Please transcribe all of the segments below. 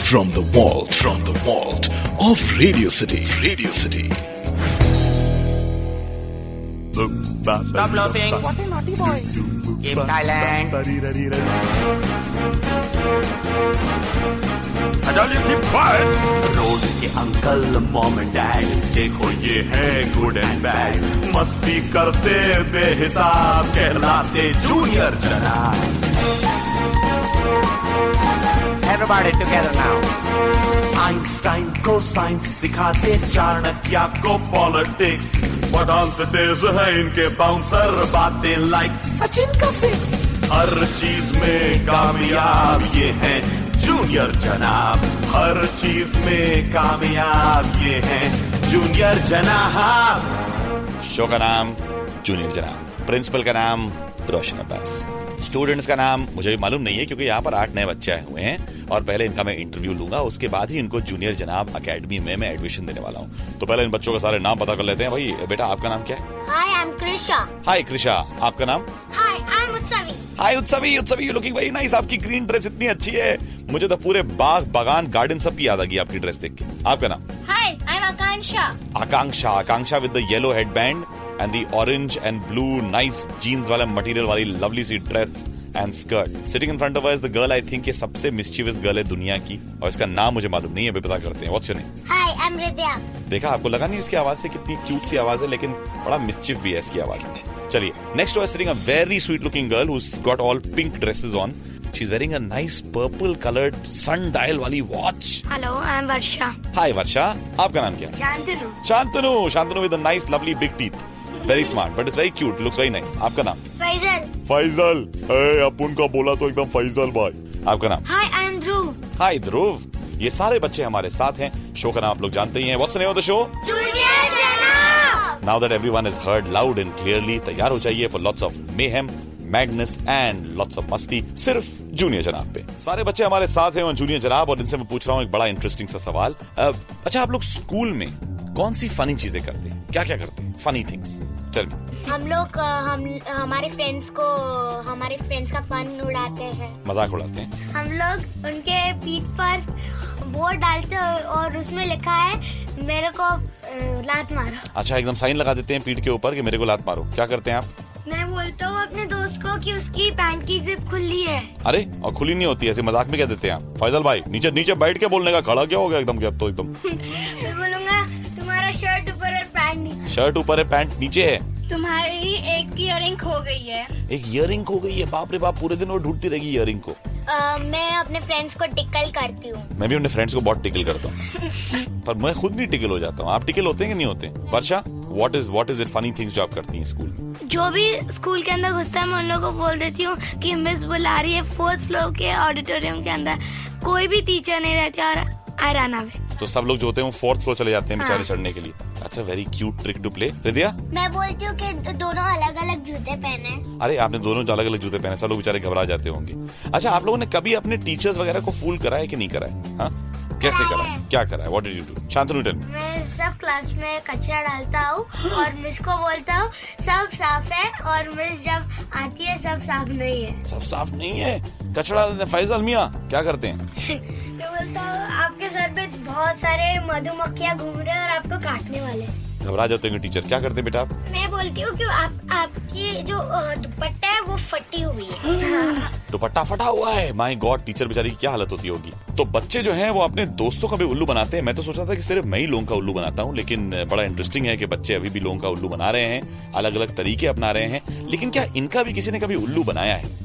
from the vault of Radio City. Stop laughing. What a naughty boy. Keep silent. I told you keep quiet. Road के uncle mom and dad, देखो ये है good and bad, मस्ती करते बेहिसाब, कहलाते junior जनाब। Everybody together now. Einstein को science सिखाते, चाणक्य को पॉलिटिक्स, पठान से तेज है इनके बाउंसर, बातें लाइक सचिन का सिक्स। हर चीज में कामयाब ये हैं जूनियर जनाब, हर चीज में कामयाब ये हैं जूनियर जनाब। शो का नाम जूनियर जनाब, प्रिंसिपल का नाम रोशन अब्बास, स्टूडेंट्स का नाम मुझे भी मालूम नहीं है क्योंकि यहाँ पर 8 नए बच्चे आए हुए हैं और पहले इनका मैं इंटरव्यू लूंगा, उसके बाद ही इनको जूनियर जनाब एकेडमी में मैं एडमिशन देने वाला हूँ। तो पहले इन बच्चों के सारे नाम पता कर लेते हैं। भाई बेटा आपका नाम क्या है? हाय आई एम कृषा। हाय कृषा, आपका नाम? हाय आई एम उत्सवी। हाय उत्सवी, यू लुकिंग वेरी नाइस। आपकी ग्रीन ड्रेस इतनी अच्छी है, मुझे तो पूरे बाग बागान गार्डन सब की याद आ गई आपकी ड्रेस देख के। आपका नाम? Hi I am Akanksha. Akanksha with the yellow headband and the orange and blue nice jeans वाला material वाली lovely सी dress and skirt. Sitting in front of her is the girl I think ये सबसे mischievous girl है दुनिया की, और इसका नाम मुझे मालूम नहीं है, अभी पता करते हैं। What's your name? Hi I am Ridya. देखा, आपको लगा नहीं इसकी आवाज से कितनी क्यूट सी आवाज है, लेकिन बड़ा mischief भी है इसकी आवाज में। चलिए, next to us sitting a very sweet looking girl who's got all pink dresses on. She's wearing a nice purple colored sundial वाली watch. Hello I am Varsha. Hi वर्षा, आपका नाम क्या है? Shantanu with a nice lovely big teeth. Very smart, but it's very cute. Looks very nice. आपका नाम? फैजल। अपुन का बोला तो एकदम फैजल भाई। आपका नाम? हाय आई एम ध्रुव। हाय ध्रुव। ये सारे बच्चे हमारे साथ हैं। शो का नाम आप लोग जानते ही हैं। What's the name of the show? Junior जनाब। Now that everyone is heard loud and clearly, तैयार हो जाइए for lots of mayhem, madness and lots of मस्ती, सिर्फ जूनियर जनाब पे। सारे बच्चे हमारे साथ हैं और जूनियर जनाब, और इनसे मैं पूछ रहा हूँ एक बड़ा इंटरेस्टिंग सा सवाल। अच्छा, आप लोग स्कूल में कौन सी फनी चीजें करते हैं? क्या करते हैं? Funny things. चल, हम लोग हमारे फ्रेंड्स का फन उड़ाते हैं, मजाक उड़ाते हैं। हम लोग उनके पीठ पर बोर्ड डालते हैं और उसमें लिखा है मेरे को लात मारो। अच्छा, एकदम साइन लगा देते हैं पीठ के ऊपर कि मेरे को लात मारो। क्या करते हैं आप? मैं बोलता हूँ अपने दोस्त को कि उसकी पैंट की जिप खुली है। अरे, और खुली नहीं होती, ऐसे मजाक में कह देते हैं आप। फैजल भाई, नीचे बैठ के बोलने का, खड़ा क्या हो गया एकदम? क्या तो एकदम मैं बोलूंगा तुम्हारा शर्ट ऊपर है पैंट नीचे। शर्ट ऊपर है पैंट नीचे है। तुम्हारी एक इयररिंग खो गई है। एक इयररिंग खो गई है? बाप रे बाप, पूरे दिन वो ढूंढती रहेगी इयररिंग को। मैं अपने फ्रेंड्स को टिकल करती हूँ। मैं भी अपने फ्रेंड्स को बहुत टिकल करता हूँ पर मैं खुद नहीं टिकल हो जाता हूँ। आप टिकल होते हैं कि नहीं होते? Varsha, what is it funny things जो आप करती हैं स्कूल में? जो भी स्कूल के अंदर घुसता है मैं उन लोगों को बोल देती हूँ कि मिस बुला रही है 4th फ्लोर के ऑडिटोरियम के अंदर, कोई भी टीचर नहीं रहती और आई रन अवे। तो सब लोग जो होते हैं वो 4th फ्लोर चले जाते हैं बेचारे चढ़ने के लिए। That's a very cute trick to play. Ridiya? मैं बोलती हूँ कि दोनों अलग अलग जूते पहने। अरे, आपने दोनों अलग अलग जूते पहने, सब लोग बेचारे घबरा जाते होंगे। अच्छा, आप लोगों ने कभी अपने टीचर्स वगैरह को फूल करा है कि नहीं करा है? हाँ, कैसे करा है? क्या करा है? What did you do? Shantanu tell me. मैं सब क्लास में कचरा डालता हूँ और मिस को बोलता हूँ सब साफ है, और मिस जब आती है सब साफ नहीं है। सब साफ नहीं है? कचरा डालते हैं? फैजल मियाँ क्या करते हैं? मैं बोलता हूँ आपके सर पे बहुत सारे मधुमक्खियाँ घूम रहे हैं और आपको काटने वाले। घबरा जाते हैं टीचर। क्या करते हैं बेटा आप? मैं बोलती हूँ कि आपकी जो दुपट्टा है वो फटी हुई है। दुपट्टा फटा हुआ है? माय गॉड, टीचर बेचारी की क्या हालत होती होगी। तो बच्चे जो हैं वो अपने दोस्तों का भी उल्लू बनाते हैं। मैं तो सोच रहा था कि सिर्फ मैं ही लोगों का उल्लू बनाता हूँ, लेकिन बड़ा इंटरेस्टिंग है कि बच्चे अभी भी लोगों का उल्लू बना रहे हैं, अलग अलग तरीके अपना रहे हैं। लेकिन क्या इनका भी किसी ने कभी उल्लू बनाया है?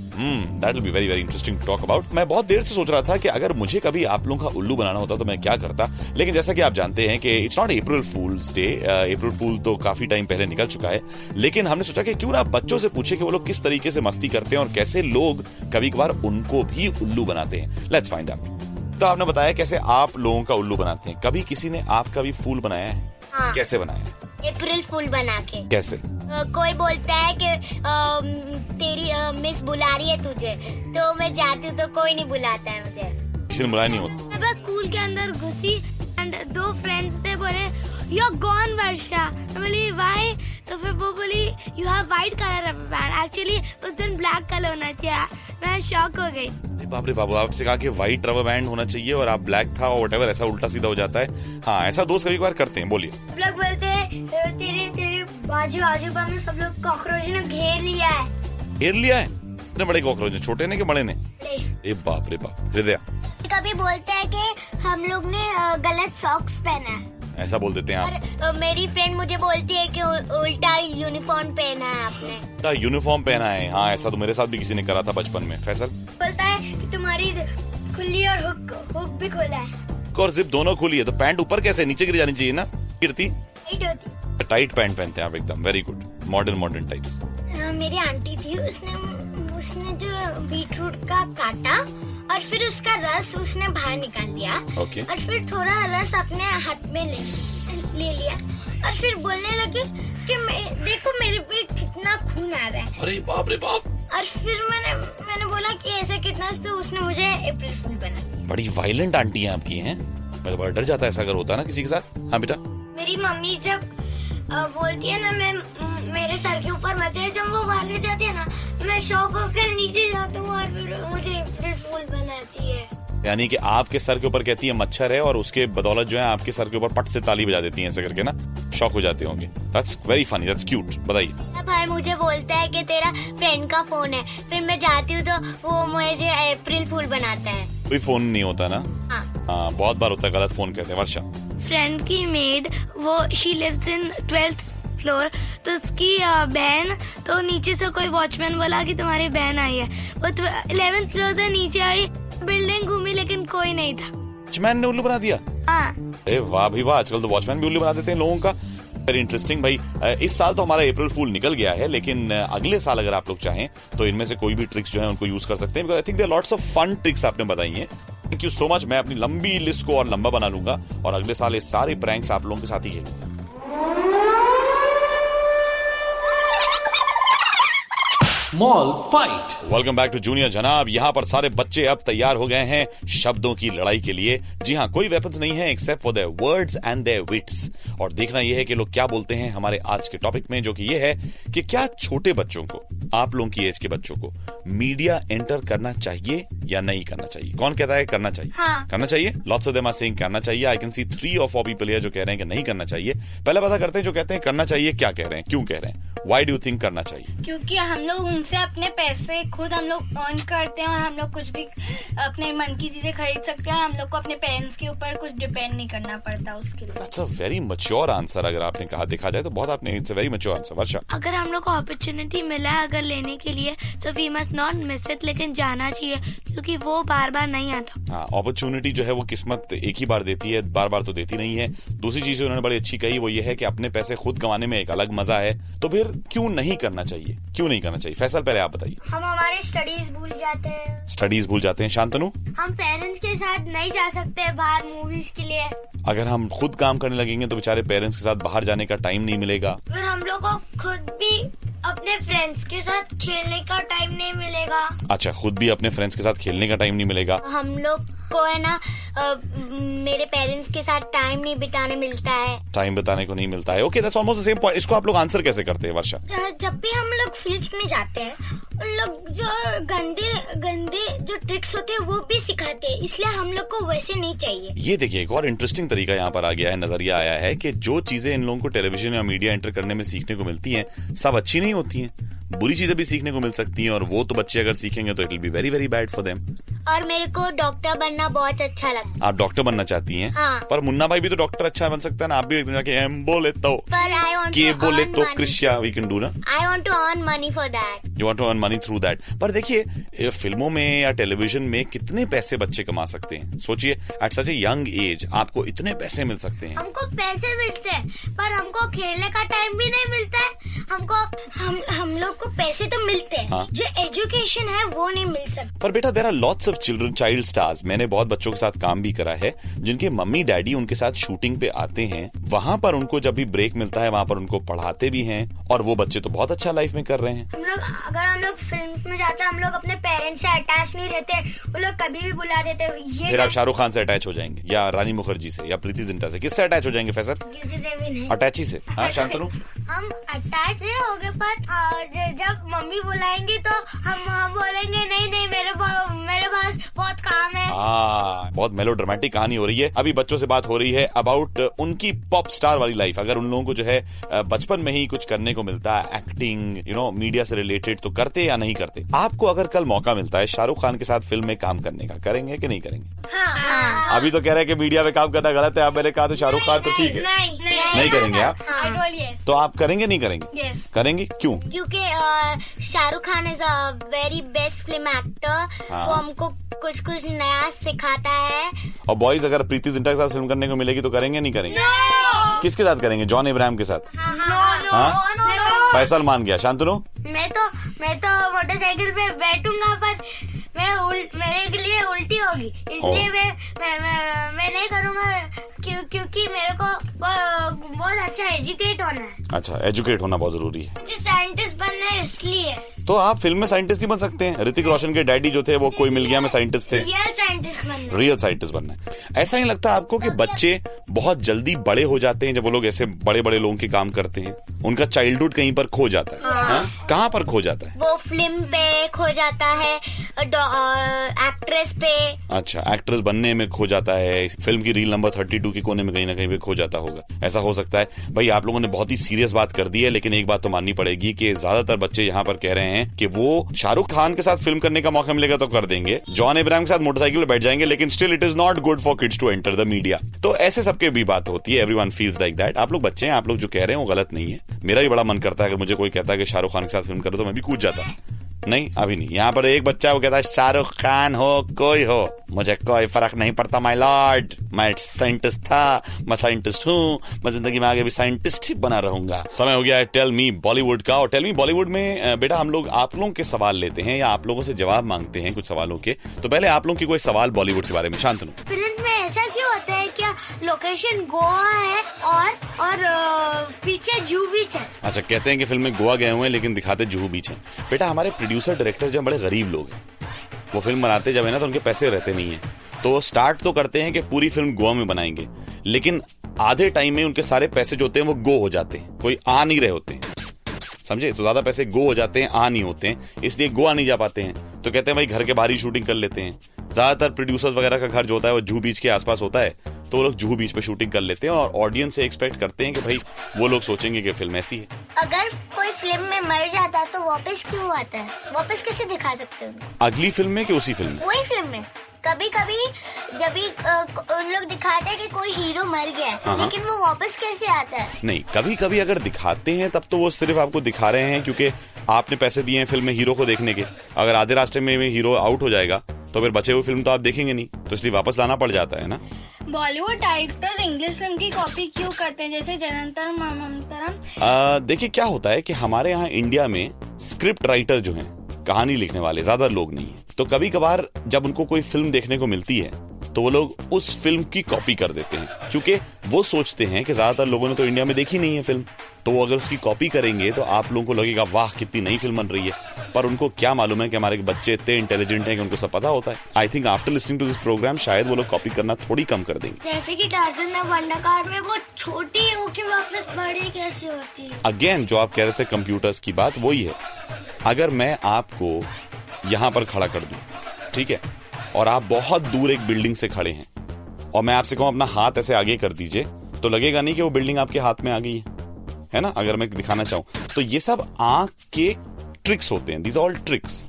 That will be very very interesting to talk about. मैं बहुत देर से सोच रहा था कि अगर मुझे कभी आप लोगों का उल्लू बनाना होता तो मैं क्या करता, लेकिन जैसा कि आप जानते हैं कि it's not April fools day. April fool तो काफी टाइम पहले निकल चुका है, लेकिन हमने सोचा कि क्यों ना बच्चों से पूछे कि वो लोग किस तरीके से मस्ती करते हैं और कैसे लोग कभी कभार उनको भी उल्लू बनाते हैं। Let's find out. तो आपने बताया कैसे आप लोगों का उल्लू बनाते हैं। कभी किसी ने आपका भी फूल बनाया है? हाँ। कैसे बनाया? अप्रैल फूल बना के। कैसे? कोई बोलता है कि तेरी मिस बुला रही है तुझे, तो मैं जाती हूँ तो कोई नहीं बुलाता है मुझे। किसी ने बुलाया नहीं होता? मैं बस स्कूल के अंदर घुसी एंड 2 फ्रेंड्स थे, बोले यू आर गॉन वर्षा। मैं बोली व्हाई? तो फिर वो बोली you have white colour rubber band, actually उस दिन ब्लैक कलर होना चाहिए। मैं शॉक हो गई। बाप रे बाबू, आपसे कहा कि व्हाइट रबर बैंड होना चाहिए और आप ब्लैक था और व्हाटएवर, ऐसा उल्टा सीधा हो जाता है। हाँ, ऐसा दोस्त कभी कभार करते हैं। बोलिए। सब लोग बोलते हैं तेरे बाजू में सब लोग कॉकरोच ने घेर लिया है। घेर लिया है? इतने बड़े कॉकरोच, छोटे ने कि बड़े ने? ए बाप रे बाप। हृदय, कभी बोलते हैं कि हम लोग ने गलत सॉक्स पहना है, ऐसा बोल देते हैं आप? और मेरी फ्रेंड मुझे बोलती है कि उल्टा यूनिफॉर्म पहना है आपने। यूनिफॉर्म पहना है? हाँ, ऐसा तो मेरे साथ भी किसी ने करा था बचपन में। फैसल बोलता है कि तुम्हारी खुली और हुक भी खोला है और जिप दोनों खुली है, तो पैंट ऊपर कैसे? नीचे गिर जानी चाहिए ना, गिरती। टाइट पैंट पहनते हैं आप एकदम। Very good, modern types. मेरी आंटी थी, उसने जो बीटरूट का काटा और फिर उसका रस उसने बाहर निकाल दिया। Okay. और फिर थोड़ा रस अपने हाथ में ले लिया और फिर बोलने लगी कि देखो मेरे पे कितना खून आ रहा है। अरे बाप रे बाप। और फिर मैंने बोला कि ऐसे कितना, तो उसने मुझे अप्रैल फूल बना दिया। बड़ी वायलेंट आंटी हैं आपकी हैं। मैं बड़ा डर जाता है ऐसा अगर होता ना किसी के साथ। हाँ बेटा। मेरी मम्मी जब बोलती है ना, मैं मेरे सर के ऊपर मत जाए, जब वो मारने जाती है ना, मैं शौक होकर नीचे जाता हूँ और फिर मुझे अप्रैल फूल बनाती है। यानी कि आपके सर के ऊपर कहती है मच्छर है और उसके बदौलत जो है आपके सर के ऊपर पट से ताली बजा देती है ऐसे करके ना, शौक हो जाते होंगे। That's very funny, that's cute. बताइए। भाई मुझे बोलता है कि तेरा फ्रेंड का फोन है, फिर मैं जाती हूँ तो वो मुझे अप्रैल फूल बनाता है। कोई फोन नहीं होता ना? हाँ, बहुत बार होता है, गलत फोन कहते हैं। वर्षा, फ्रेंड की मेड, वो she lives in 12th floor, तो उसकी बहन, तो नीचे से कोई वॉचमैन बोला कि तुम्हारी बहन आई है। वो 11th फ्लोर से नीचे आई, बिल्डिंग घूमी लेकिन कोई नहीं था। वॉचमैन ने उल्लू बना दिया? हाँ। अरे वाह भी वाह, आजकल तो वॉचमैन भी उल्लू बना देते हैं लोगों का। वेरी इंटरेस्टिंग भाई। इस साल तो हमारा अप्रैल फूल निकल गया है, लेकिन अगले साल अगर आप लोग चाहें तो इनमें से कोई भी ट्रिक्स जो है उनको यूज कर सकते हैं। I think there lots of fun tricks आपने बताई हैं। Thank you so much. मैं अपनी लंबी लिस्ट को और लंबा बना लूंगा और अगले साल ये सारे प्रैंक्स आप लोगों के साथ ही खेलूंगा। Small fight. Welcome back to junior जनाब। यहाँ पर सारे बच्चे अब तैयार हो गए हैं शब्दों की लड़ाई के लिए। जी हाँ, कोई वेपन्स नहीं है except for their words and their wits. और देखना यह है कि लोग क्या बोलते हैं हमारे आज के टॉपिक में, जो कि ये है कि क्या छोटे बच्चों को, आप लोगों की एज के बच्चों को मीडिया एंटर करना चाहिए या नहीं करना चाहिए? कौन कहता है करना चाहिए? हाँ। करना चाहिए। Lots of them are saying करना चाहिए। I can see 3 or 4 people जो कह रहे हैं कि नहीं करना चाहिए। पहले पता करते हैं जो कहते हैं करना चाहिए क्या कह रहे हैं, क्यों कह रहे हैं। व्हाई डू यू थिंक करना चाहिए? क्योंकि हम लोग उनसे अपने पैसे खुद हम लोग अर्न करते हैं और हम लोग कुछ भी अपने मन की चीजें खरीद सकते हैं। हम लोग को अपने पेरेंट्स के ऊपर कुछ डिपेंड नहीं करना पड़ता उसके लिए। That's a very mature answer। अगर आपने कहा देखा जाए तो बहुत आपने, it's a very mature answer। वर्षा, अगर हम लोग को अपॉर्चुनिटी मिला है अगर लेने के लिए तो we must not miss it, लेकिन जाना चाहिए क्योंकि वो बार बार नहीं आता। हाँ, अपॉर्चुनिटी जो है वो किस्मत एक ही बार देती है, बार बार तो देती नहीं है। दूसरी चीज उन्होंने बड़ी अच्छी कही, वो ये है कि अपने पैसे खुद कमाने में एक अलग मजा है। तो फिर क्यों नहीं करना चाहिए? क्यों नहीं करना चाहिए? फैसल, पहले आप बताइए। हम हमारे स्टडीज भूल जाते हैं। स्टडीज भूल जाते हैं। शांतनु, हम पेरेंट्स के साथ नहीं जा सकते बाहर मूवीज के लिए। अगर हम खुद काम करने लगेंगे तो बेचारे पेरेंट्स के साथ बाहर जाने का टाइम नहीं मिलेगा। फिर हम लोग को खुद भी अपने फ्रेंड्स के साथ खेलने का टाइम नहीं मिलेगा। अच्छा, खुद भी अपने फ्रेंड्स के साथ खेलने का टाइम नहीं मिलेगा। हम लोग को है ना मेरे पेरेंट्स के साथ टाइम नहीं बिताने मिलता है। टाइम बताने को नहीं मिलता है। Okay, that's almost the same point. इसको आप लोग आंसर कैसे करते हैं वर्षा? जब भी हम लोग फील्ड में जाते हैं, उन लोग जो गंदे जो ट्रिक्स होते हैं वो भी सिखाते हैं, इसलिए हम लोग को वैसे नहीं चाहिए। ये देखिए, एक और इंटरेस्टिंग तरीका यहाँ पर आ गया है, नजरिया आया है कि जो चीजें इन लोगों को टेलीविजन या मीडिया एंटर करने में सीखने को मिलती हैं, सब अच्छी नहीं होती हैं। बुरी चीजें भी सीखने को मिल सकती हैं और वो तो बच्चे अगर सीखेंगे तो it will be very very bad for them. और मेरे को डॉक्टर बनना बहुत अच्छा लगता है। आप डॉक्टर बनना चाहती हैं? हाँ। पर मुन्ना भाई भी तो डॉक्टर अच्छा बन सकता है ना। आप भी एक दिन जाके एम बोले तो, पर आई वांट के टू बोले अर्न तो मनी। क्रिश्चिया वी कैन डू ना। I want to earn money for that. You want to earn money through that. पर देखिए, फिल्मों में या टेलीविजन में कितने पैसे बच्चे कमा सकते हैं। सोचिए, at such a young age आपको इतने पैसे मिल सकते हैं। हमको पैसे मिलते हैं पर हमको खेलने का टाइम भी नहीं मिलता है। हम लोग को पैसे तो मिलते हैं, हाँ। जो एजुकेशन है वो नहीं मिल सकता। पर बेटा, there are lots of children, child stars. मैंने बहुत बच्चों के साथ काम भी करा है जिनके मम्मी डैडी उनके साथ शूटिंग पे आते हैं। वहां पर उनको जब भी ब्रेक मिलता है वहां पर उनको पढ़ाते भी हैं और वो बच्चे तो बहुत अच्छा लाइफ में कर रहे हैं। अगर हम लोग फिल्म में जाते हैं, हम लोग अपने पेरेंट्स से अटैच नहीं रहते, वो लोग कभी भी बुला देते हैं। फिर आप शाहरुख खान से अटैच हो जाएंगे या रानी मुखर्जी से या प्रीति जिंटा से? किससे अटैच हो जाएंगे फैसल? किसी से भी नहीं। अटैची से। हाँ शांतनु, हम अटैच नहीं होंगे पर जब मम्मी बुलाएंगी तो हम बोलेंगे नहीं मेरे पास बहुत मेलोड्रामेटिक कहानी हो रही है। अभी बच्चों से बात हो रही है अबाउट उनकी पॉप स्टार वाली लाइफ। अगर उन लोगों को जो है बचपन में ही कुछ करने को मिलता है, एक्टिंग मीडिया से रिलेटेड, तो करते या नहीं करते? आपको अगर कल मौका मिलता है शाहरुख खान के साथ फिल्म में काम करने का, करेंगे कि नहीं करेंगे? हाँ। अभी तो कह रहे हैं कि मीडिया में काम करना गलत है, अब मैंने कहा तो शाहरुख खान तो ठीक है। नहीं करेंगे आप? तो आप करेंगे नहीं करेंगे? करेंगे क्यों? क्योंकि Shahrukh Khan is a very best film actor. वो हमको कुछ कुछ नया सिखाता है। और बॉयज अगर प्रीति जिंटा के साथ फिल्म करने को मिलेगी तो करेंगे नहीं करेंगे? किसके साथ करेंगे? जॉन इब्राहिम के साथ? फैसल मान गया। शांतनु? मैं तो मोटरसाइकिल पे बैठूंगा पर मेरे लिए उल्टी होगी, इसलिए मैं नहीं करूंगा क्योंकि मेरे को बहुत अच्छा एजुकेट होना है। अच्छा, एजुकेट होना बहुत जरूरी है। मुझे साइंटिस्ट बनना है इसलिए। तो आप फिल्म में साइंटिस्ट नहीं बन सकते हैं? ऋतिक रोशन के डैडी जो थे वो कोई मिल गया में साइंटिस्ट थे। रियल साइंटिस्ट बनना है। ऐसा नहीं लगता आपको कि बच्चे बहुत जल्दी बड़े हो जाते हैं जब वो लोग ऐसे बड़े बड़े लोगों के काम करते हैं? उनका चाइल्डहुड कहीं पर खो जाता है। कहाँ पर खो जाता है? वो फिल्म पे खो जाता है, एक्ट्रेस पे। अच्छा, एक्ट्रेस बनने में खो जाता है, फिल्म की रील नंबर 32 के कोने में कहीं ना कहीं पे खो जाता होगा। ऐसा हो सकता है। भाई आप लोगों ने बहुत ही सीरियस बात कर दी है, लेकिन एक बात तो माननी पड़ेगी कि ज्यादातर बच्चे यहाँ पर कह रहे हैं कि वो शाहरुख खान के साथ फिल्म करने का मौका मिलेगा तो कर देंगे, जॉन इब्राहिम के साथ मोटरसाइकिल पे बैठ जाएंगे, लेकिन still it is not good for kids to enter the media. तो ऐसे सबके भी बात होती है। Everyone feels like that. आप लोग बच्चे हैं, आप लोग जो कह रहे हैं वो गलत नहीं है। मेरा भी बड़ा मन करता है, अगर मुझे कोई कहता है कि शाहरुख खान के साथ फिल्म करो तो मैं भी कूद जाता। नहीं, अभी नहीं। यहाँ पर एक बच्चा वो कहता है शाहरुख खान हो कोई हो, मुझे कोई फर्क नहीं पड़ता माय लॉर्ड। मैं साइंटिस्ट था, मैं साइंटिस्ट हूँ, मैं जिंदगी में आगे भी साइंटिस्ट ही बना रहूंगा। समय हो गया है टेल मी बॉलीवुड का। और टेल मी बॉलीवुड में बेटा हम लोग आप लोगों के सवाल लेते हैं या आप लोगों से जवाब मांगते हैं कुछ सवालों के। तो पहले आप लोगों की कोई सवाल बॉलीवुड के बारे में। शांतनु? फिल्म में ऐसा क्यों होता है? क्या लोकेशन गोवा है और पीछे जूहू बीच है? अच्छा, कहते हैं कि फिल्म में गोवा गए हुए हैं लेकिन दिखाते जूहू बीच है। बेटा हमारे प्रोड्यूसर डायरेक्टर जब बड़े गरीब लोग हैं, वो फिल्म बनाते जब है ना तो उनके पैसे रहते नहीं है, तो वो स्टार्ट तो करते हैं कि पूरी फिल्म गोवा में बनाएंगे, लेकिन आधे टाइम में उनके सारे पैसे जो होते हैं वो गो हो जाते हैं, कोई आ नहीं रहे होते हैं। समझे? तो ज्यादा पैसे गो हो जाते हैं, आ नहीं होते हैं, इसलिए गोवा नहीं जा पाते हैं। तो कहते हैं भाई घर के बाहर ही शूटिंग कर लेते हैं। ज्यादातर प्रोड्यूसर्स वगैरह का घर जो होता है वो जूहू बीच के आसपास होता है, तो वो लोग जूहू बीच पे शूटिंग कर लेते हैं और ऑडियंस से एक्सपेक्ट करते हैं कि भाई वो लोग सोचेंगे कि फिल्म ऐसी है। अगर कोई फिल्म में मर जाता है तो वापस क्यों आता है? वापस कैसे दिखा सकते हैं? अगली फिल्म में कि उसी फिल्म में? वही फिल्म में। कभी कभी जब भी उन लोग दिखाते हैं कि कोई हीरो मर गया है, लेकिन वो वापस कैसे आता है? नहीं, कभी कभी अगर दिखाते हैं तब तो वो सिर्फ आपको दिखा रहे हैं क्योंकि आपने पैसे दिए हैं फिल्म में हीरो को देखने के। अगर आधे रास्ते में हीरो आउट हो जाएगा तो फिर बचे हुए फिल्म तो आप देखेंगे नहीं, तो इसलिए वापस लाना पड़ जाता है ना। बॉलीवुड डायरेक्टर्स इंग्लिश फिल्म की कॉपी क्यों करते हैं, जैसे जनंतरम ममंतरम? देखिए क्या होता है कि हमारे यहाँ इंडिया में स्क्रिप्ट राइटर जो हैं, कहानी लिखने वाले ज्यादा लोग नहीं है, तो कभी कभार जब उनको कोई फिल्म देखने को मिलती है तो वो लोग उस फिल्म की कॉपी कर देते हैं, क्योंकि वो सोचते हैं कि ज्यादातर लोगों ने तो इंडिया में देखी नहीं है फिल्म, तो अगर उसकी कॉपी करेंगे तो आप लोगों को लगेगा वाह कितनी नई फिल्म बन रही है। पर उनको क्या मालूम है कि हमारे बच्चे इतने इंटेलिजेंट हैं कि उनको सब पता होता है। I think after listening to this programme शायद वो लोग कॉपी करना थोड़ी कम कर देंगे। जैसे कि टार्ज़न में वंडरकार में वो छोटी होके वापस बड़ी कैसे होती है? अगेन जो आप कह रहे थे कंप्यूटर्स की बात, वही है। अगर मैं आपको यहाँ पर खड़ा कर दूं, ठीक है, और आप बहुत दूर एक बिल्डिंग से खड़े हैं और मैं आपसे कहूं अपना हाथ ऐसे आगे कर दीजिए, तो लगेगा नहीं कि वो बिल्डिंग आपके हाथ में आ गई है ना? अगर मैं दिखाना चाहूं तो ये सब आंख के ट्रिक्स होते हैं, दीज ऑल ट्रिक्स,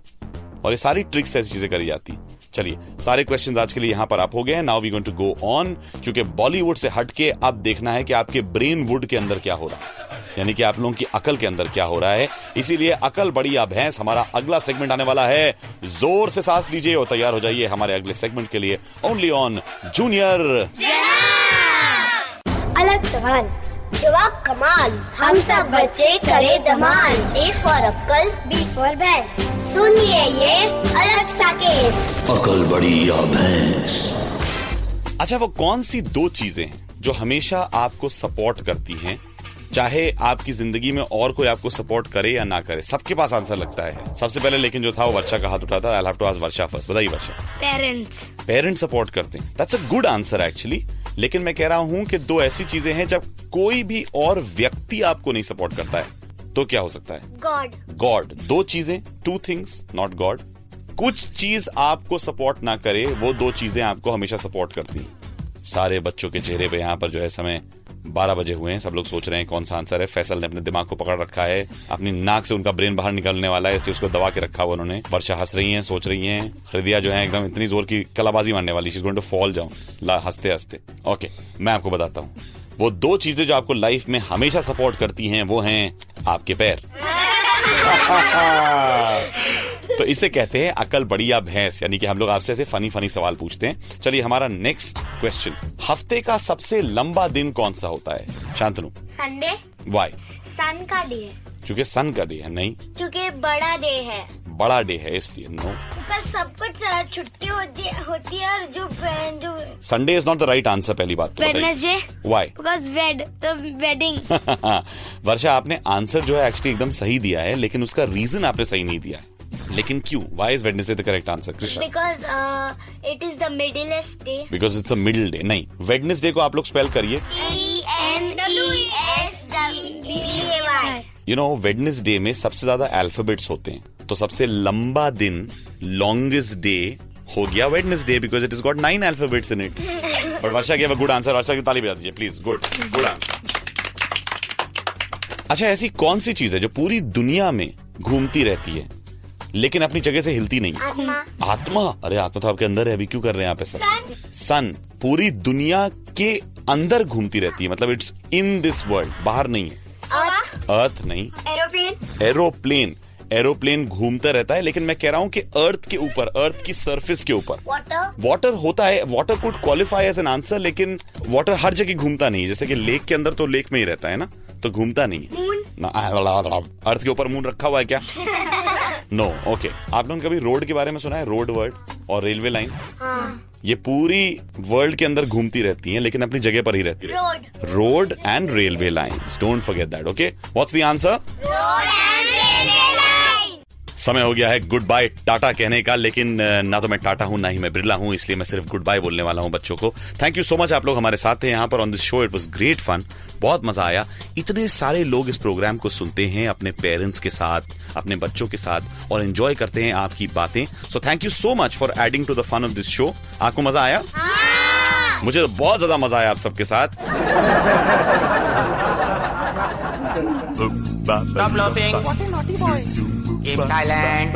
और ये सारी ट्रिक्स से ऐसी चीजें करी जाती। चलिए, सारे क्वेश्चंस आज के लिए यहाँ पर आप हो गए हैं। Now we going to go on, क्योंकि बॉलीवुड से हटके अब देखना है कि आपके ब्रेन वुड के अंदर क्या हो रहा है, यानी कि आप लोगों की अकल के अंदर क्या हो रहा है। इसीलिए अकल बड़ी या भैंस हमारा अगला सेगमेंट आने वाला है। जोर से सांस लीजिए और तैयार हो जाइए हमारे अगले सेगमेंट के लिए, ओनली ऑन जूनियर। अलग सवाल, जवाब कमाल, हम सब बच्चे करे धमाल। A फॉर अक्कल, B फॉर भैंस, सुनिए ये अलग सा केस। अकल बड़ी या भैंस। अच्छा, वो कौन सी दो चीजें हैं जो हमेशा आपको सपोर्ट करती हैं, चाहे आपकी जिंदगी में और कोई आपको सपोर्ट करे या ना करे? सबके पास आंसर लगता है। सबसे पहले लेकिन जो था वो वर्षा का हाथ उठा था। I have to ask Varsha first. बताइए वर्षा। पेरेंट्स सपोर्ट करते हैं। That's a good answer actually, लेकिन मैं कह रहा हूं कि दो ऐसी चीजें हैं जब कोई भी और व्यक्ति आपको नहीं सपोर्ट करता है, तो क्या हो सकता है? गॉड। दो चीजें, टू थिंग्स, नॉट गॉड। कुछ चीज आपको सपोर्ट ना करे, वो 2 चीजें आपको हमेशा सपोर्ट करती हैं। सारे बच्चों के चेहरे पे यहाँ पर जो है समय 12 बजे हुए हैं, सब लोग सोच रहे हैं कौन सा आंसर है। फैसल ने अपने दिमाग को पकड़ रखा है, अपनी नाक से उनका ब्रेन बाहर निकलने वाला है, इसलिए उसको दबा के रखा हुआ उन्होंने। वर्षा हंस रही हैं, सोच रही हैं। हृदया जो है एकदम इतनी जोर की कलाबाजी मारने वाली, she is going to fall down हंसते हंसते। ओके, मैं आपको बताता हूँ वो 2 चीजें जो आपको लाइफ में हमेशा सपोर्ट करती हैं, वो हैं आपके पैर। तो इसे कहते हैं अकल बढ़िया भैंस, यानी कि हम लोग आपसे ऐसे फनी सवाल पूछते हैं। चलिए हमारा नेक्स्ट क्वेश्चन, हफ्ते का सबसे लंबा दिन कौन सा होता है? शांतनु। संडे। वाई? सन का डे है। क्योंकि सन का डे है? नहीं, क्योंकि बड़ा डे है। बड़ा डे है इसलिए। नो, सब कुछ छुट्टी होती है और जो Sunday is not the right answer. पहली बात तो Wednesday. Why? Because wedding. Varsha, आपने आंसर जो है एक्चुअली एकदम सही दिया है, लेकिन उसका रीजन आपने सही नहीं दिया है। लेकिन क्यों? Why is Wednesday the correct answer? Krishna. Because it is the middlest day. Because it's the middle day. नहीं, वेडनेसडे को आप लोग स्पेल करिए। यू नो, वेडनेसडे में सबसे ज्यादा अल्फाबेट्स होते हैं, तो सबसे लंबा दिन, लॉन्गेस्ट डे हो गया Wednesday, because it is got 9 alphabets in it. But Varsha की गुड आंसर। वर्षा की ताली बजा दीजिए प्लीज। Good answer. अच्छा, ऐसी कौन सी चीज है जो पूरी दुनिया में घूमती रहती है लेकिन अपनी जगह से हिलती नहीं? आत्मा। अरे आत्मा तो आपके अंदर है, अभी क्यों कर रहे हैं आप ऐसा? सन पूरी दुनिया के अंदर घूमती रहती है, मतलब इट्स इन दिस वर्ल्ड, बाहर नहीं है। अर्थ नहीं। एरोप्लेन घूमता रहता है, लेकिन मैं कह रहा हूं कि अर्थ के ऊपर, अर्थ की सरफेस के ऊपर वाटर होता है। Water could qualify as an answer, लेकिन वाटर हर जगह घूमता नहीं। जैसे कि लेक के अंदर तो लेक में ही रहता है ना, तो घूमता नहीं है। अर्थ के ऊपर मून रखा हुआ है क्या? नो। ओके, आप लोगों ने कभी रोड के बारे में सुना है? रोड वर्ड और रेलवे लाइन। ये पूरी वर्ल्ड के अंदर घूमती रहती हैं, लेकिन अपनी जगह पर ही रहती है। Road and railway lines, don't forget that. Okay, what's the answer? Road and railway line. समय हो गया है गुड बाय टाटा कहने का, लेकिन ना तो मैं टाटा हूं ना ही मैं बिरला हूं, इसलिए मैं सिर्फ गुड बाय बोलने वाला हूं बच्चों को। थैंक यू सो मच, आप लोग हमारे साथ थे यहाँ पर on this show. It was great fun, बहुत मजा आया। इतने सारे लोग इस प्रोग्राम को सुनते हैं अपने पेरेंट्स के साथ, अपने बच्चों के साथ, और एंजॉय करते हैं आपकी बातें। So thank you so much for adding to the fun of this show. आपको मजा आया? मुझे तो बहुत ज्यादा मजा आया आप सबके साथ। Stop laughing. What a naughty boy. Keep silent.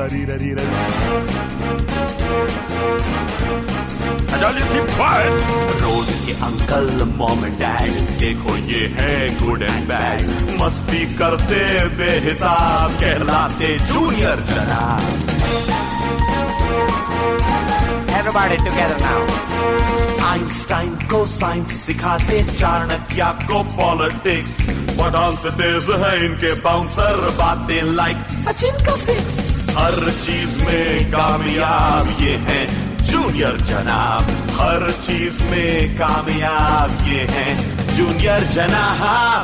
Keep quiet. Road के अंकल, मॉम एंड डैड, देखो ये है गुड एंड बैड। मस्ती करते बेहिसाब, कहलाते जूनियर जनाब। Everybody together now. आइंस्टाइन को साइंस सिखाते, चाणक्य को पॉलिटिक्स। पठान से तेज है इनके बाउंसर, बातें लाइक सचिन का 6। हर चीज में कामयाब ये हैं जूनियर जनाब, हर चीज में कामयाब ये हैं जूनियर जनाब।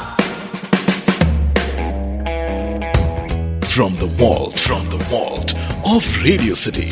From the vault of Radio City.